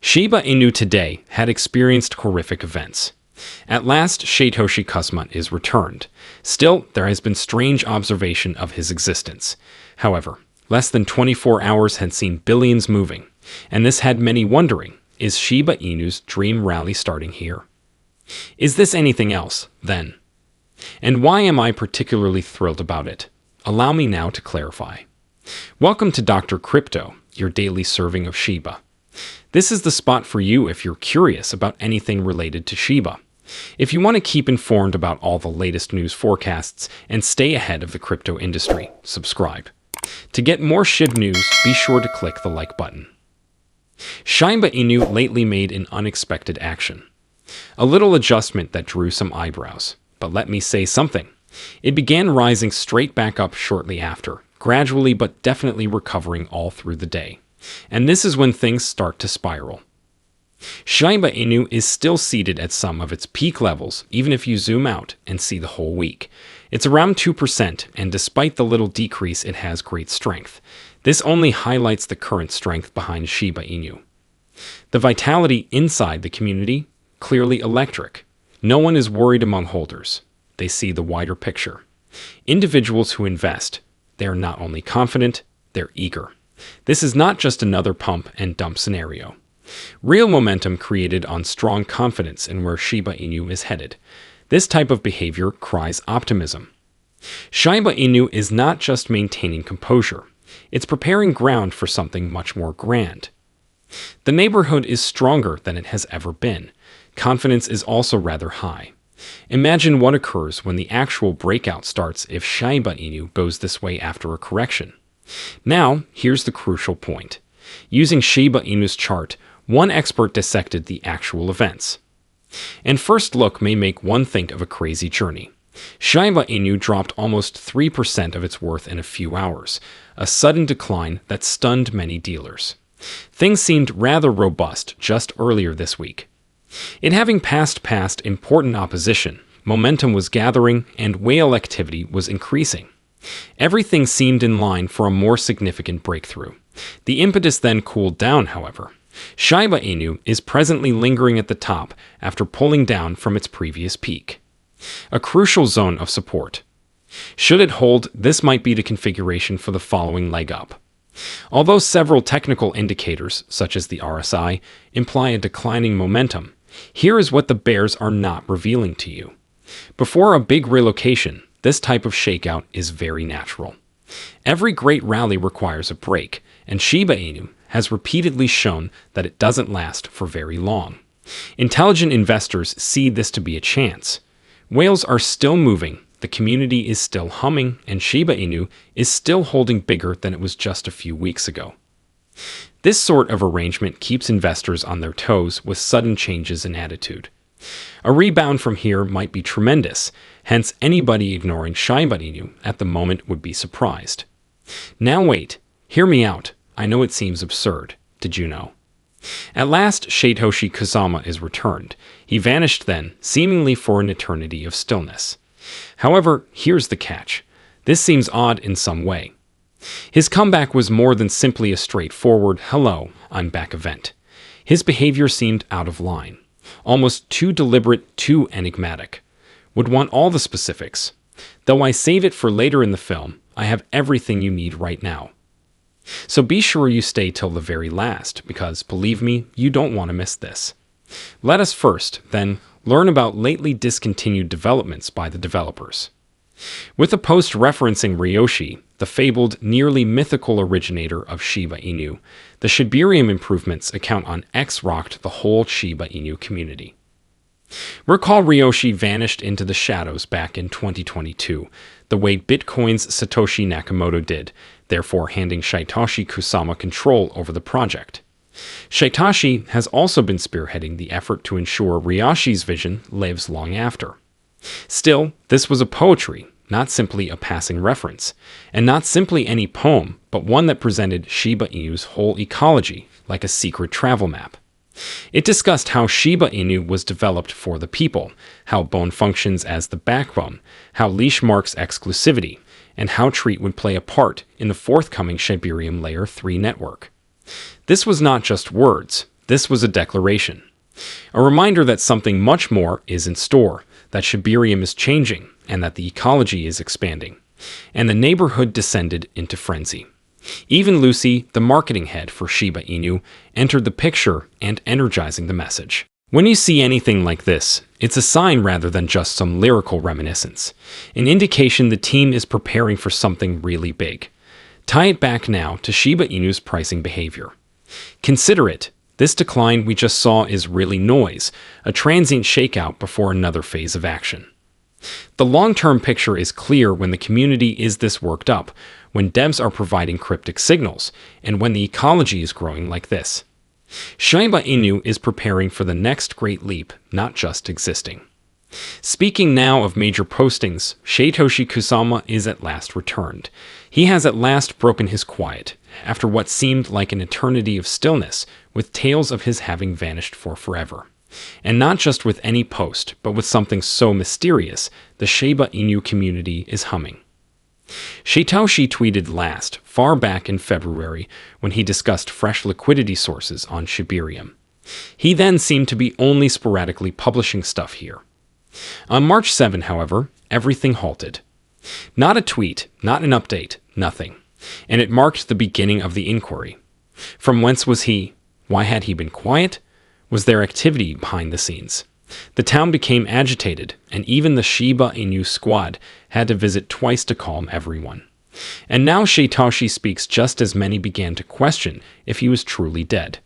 Shiba Inu today had experienced horrific events. At last, Satoshi Kazama is returned. Still, there has been strange observation of his existence. However, less than 24 hours had seen billions moving, and this had many wondering, is Shiba Inu's dream rally starting here? Is this anything else, then? And why am I particularly thrilled about it? Allow me now to clarify. Welcome to Dr. Crypto, your daily serving of Shiba. This is the spot for you if you're curious about anything related to Shiba. If you want to keep informed about all the latest news forecasts and stay ahead of the crypto industry, subscribe. To get more Shib news, be sure to click the like button. Shiba Inu lately made an unexpected action. A little adjustment that drew some eyebrows. But let me say something. It began rising straight back up shortly after, gradually but definitely recovering all through the day. And this is when things start to spiral. Shiba Inu is still seated at some of its peak levels, even if you zoom out and see the whole week. It's around 2%, and despite the little decrease, it has great strength. This only highlights the current strength behind Shiba Inu. The vitality inside the community? Clearly electric. No one is worried among holders. They see the wider picture. Individuals who invest, they are not only confident, they're eager. This is not just another pump and dump scenario. Real momentum created on strong confidence in where Shiba Inu is headed. This type of behavior cries optimism. Shiba Inu is not just maintaining composure. It's preparing ground for something much more grand. The neighborhood is stronger than it has ever been. Confidence is also rather high. Imagine what occurs when the actual breakout starts if Shiba Inu goes this way after a correction. Now, here's the crucial point. Using Shiba Inu's chart, one expert dissected the actual events. And first look may make one think of a crazy journey. Shiba Inu dropped almost 3% of its worth in a few hours, a sudden decline that stunned many dealers. Things seemed rather robust just earlier this week. It having passed past important opposition, momentum was gathering and whale activity was increasing. Everything seemed in line for a more significant breakthrough. The impetus then cooled down, however. Shiba Inu is presently lingering at the top after pulling down from its previous peak. A crucial zone of support. Should it hold, this might be the configuration for the following leg up. Although several technical indicators, such as the RSI, imply a declining momentum, here is what the bears are not revealing to you. Before a big relocation, this type of shakeout is very natural. Every great rally requires a break, and Shiba Inu has repeatedly shown that it doesn't last for very long. Intelligent investors see this to be a chance. Whales are still moving, the community is still humming, and Shiba Inu is still holding bigger than it was just a few weeks ago. This sort of arrangement keeps investors on their toes with sudden changes in attitude. A rebound from here might be tremendous, hence anybody ignoring Shiba Inu at the moment would be surprised. Now wait, hear me out. I know it seems absurd. Did you know? At last, Satoshi Kazama is returned. He vanished then, seemingly for an eternity of stillness. However, here's the catch. This seems odd in some way. His comeback was more than simply a straightforward, "Hello, I'm back" event. His behavior seemed out of line. Almost too deliberate, too enigmatic. Would want all the specifics. Though I save it for later in the film, I have everything you need right now. So be sure you stay till the very last, because, believe me, you don't want to miss this. Let us first, then, learn about lately discontinued developments by the developers. With a post referencing Ryoshi, the fabled, nearly mythical originator of Shiba Inu, the Shibarium improvements account on X rocked the whole Shiba Inu community. Recall Ryoshi vanished into the shadows back in 2022, the way Bitcoin's Satoshi Nakamoto did, therefore handing Satoshi Kazama control over the project. Satoshi has also been spearheading the effort to ensure Ryoshi's vision lives long after. Still, this was a poetry, not simply a passing reference, and not simply any poem, but one that presented Shiba Inu's whole ecology like a secret travel map. It discussed how Shiba Inu was developed for the people, how bone functions as the backbone, how leash marks exclusivity, and how Treat would play a part in the forthcoming Shibarium Layer 3 network. This was not just words, this was a declaration. A reminder that something much more is in store, that Shibarium is changing, and that the ecology is expanding. And the neighborhood descended into frenzy. Even Lucy, the marketing head for Shiba Inu, entered the picture and energizing the message. When you see anything like this, it's a sign rather than just some lyrical reminiscence, an indication the team is preparing for something really big. Tie it back now to Shiba Inu's pricing behavior. Consider it. This decline we just saw is really noise, a transient shakeout before another phase of action. The long-term picture is clear when the community is this worked up, when devs are providing cryptic signals, and when the ecology is growing like this. Shiba Inu is preparing for the next great leap, not just existing. Speaking now of major postings, Satoshi Kusama is at last returned. He has at last broken his quiet, after what seemed like an eternity of stillness, with tales of his having vanished for forever. And not just with any post, but with something so mysterious, the Shiba Inu community is humming. Satoshi tweeted last, far back in February, when he discussed fresh liquidity sources on Shibarium. He then seemed to be only sporadically publishing stuff here. On March 7, however, everything halted. Not a tweet, not an update, nothing. And it marked the beginning of the inquiry. From whence was he? Why had he been quiet? Was there activity behind the scenes? The town became agitated, and even the Shiba Inu squad had to visit twice to calm everyone. And now Satoshi speaks just as many began to question if he was truly dead.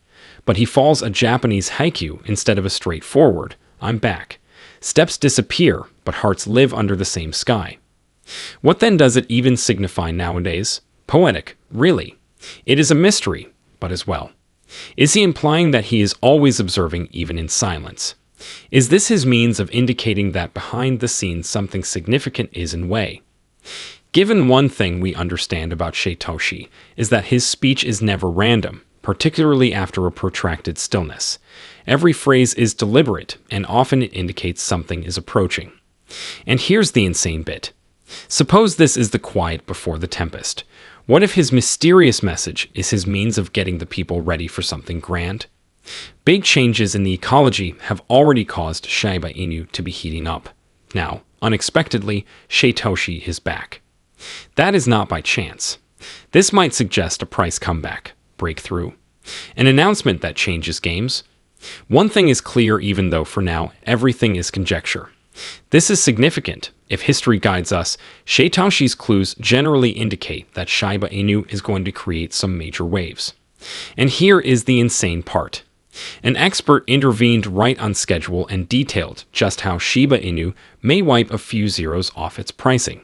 But he falls a Japanese haiku instead of a straightforward, "I'm back." Steps disappear, but hearts live under the same sky. What then does it even signify nowadays? Poetic, really. It is a mystery, but as well. Is he implying that he is always observing even in silence? Is this his means of indicating that behind the scenes something significant is in way? Given one thing we understand about Satoshi is that his speech is never random, particularly after a protracted stillness. Every phrase is deliberate, and often it indicates something is approaching. And here's the insane bit. Suppose this is the quiet before the tempest. What if his mysterious message is his means of getting the people ready for something grand? Big changes in the ecology have already caused Shiba Inu to be heating up. Now, unexpectedly, Satoshi is back. That is not by chance. This might suggest a price comeback, breakthrough, an announcement that changes games. One thing is clear even though for now everything is conjecture. This is significant. If history guides us, Satoshi's clues generally indicate that Shiba Inu is going to create some major waves. And here is the insane part. An expert intervened right on schedule and detailed just how Shiba Inu may wipe a few zeros off its pricing.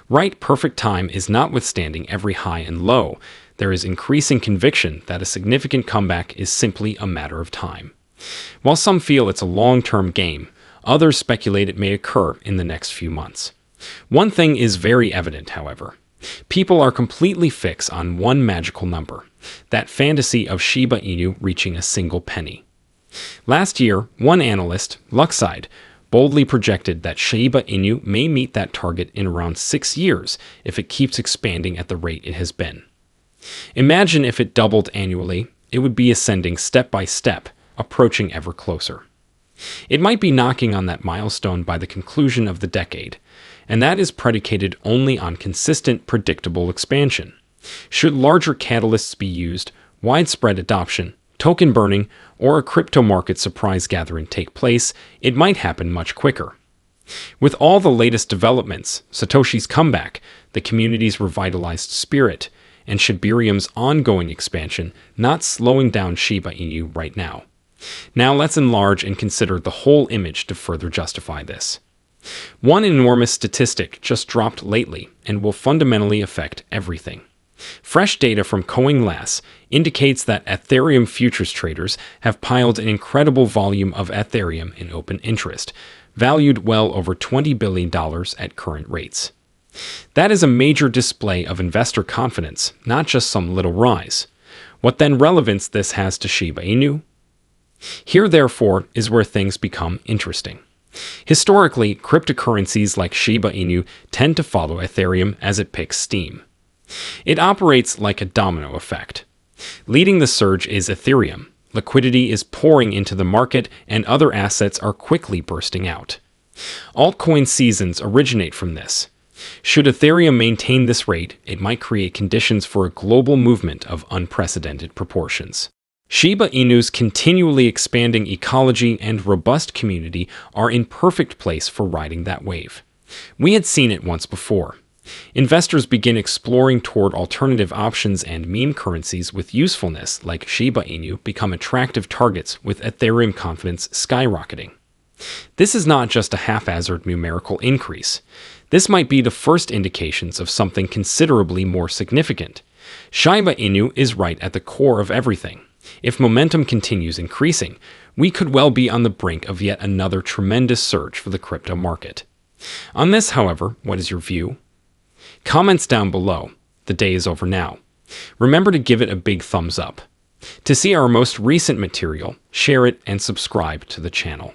Right perfect time is notwithstanding every high and low, there is increasing conviction that a significant comeback is simply a matter of time. While some feel it's a long-term game, others speculate it may occur in the next few months. One thing is very evident, however. People are completely fixed on one magical number, that fantasy of Shiba Inu reaching a single penny. Last year, one analyst, Luxide, boldly projected that Shiba Inu may meet that target in around 6 years if it keeps expanding at the rate it has been. Imagine if it doubled annually, it would be ascending step by step, approaching ever closer. It might be knocking on that milestone by the conclusion of the decade, and that is predicated only on consistent, predictable expansion. Should larger catalysts be used, widespread adoption, token burning, or a crypto market surprise gathering take place, it might happen much quicker. With all the latest developments, Satoshi's comeback, the community's revitalized spirit, and Shibarium's ongoing expansion not slowing down Shiba Inu right now. Now let's enlarge and consider the whole image to further justify this. One enormous statistic just dropped lately and will fundamentally affect everything. Fresh data from CoinGlass indicates that Ethereum futures traders have piled an incredible volume of Ethereum in open interest, valued well over $20 billion at current rates. That is a major display of investor confidence, not just some little rise. What then relevance this has to Shiba Inu? Here, therefore, is where things become interesting. Historically, cryptocurrencies like Shiba Inu tend to follow Ethereum as it picks steam. It operates like a domino effect. Leading the surge is Ethereum, Liquidity is pouring into the market, and other assets are quickly bursting out. Altcoin seasons originate from this. Should Ethereum maintain this rate, it might create conditions for a global movement of unprecedented proportions. Shiba Inu's continually expanding ecology and robust community are in perfect place for riding that wave. We had seen it once before. Investors begin exploring toward alternative options, and meme currencies with usefulness like Shiba Inu become attractive targets, with Ethereum confidence skyrocketing. This is not just a haphazard numerical increase. This might be the first indications of something considerably more significant. Shiba Inu is right at the core of everything. If momentum continues increasing, we could well be on the brink of yet another tremendous surge for the crypto market. On this, however, what is your view? Comments down below. The day is over now. Remember to give it a big thumbs up. To see our most recent material, share it and subscribe to the channel.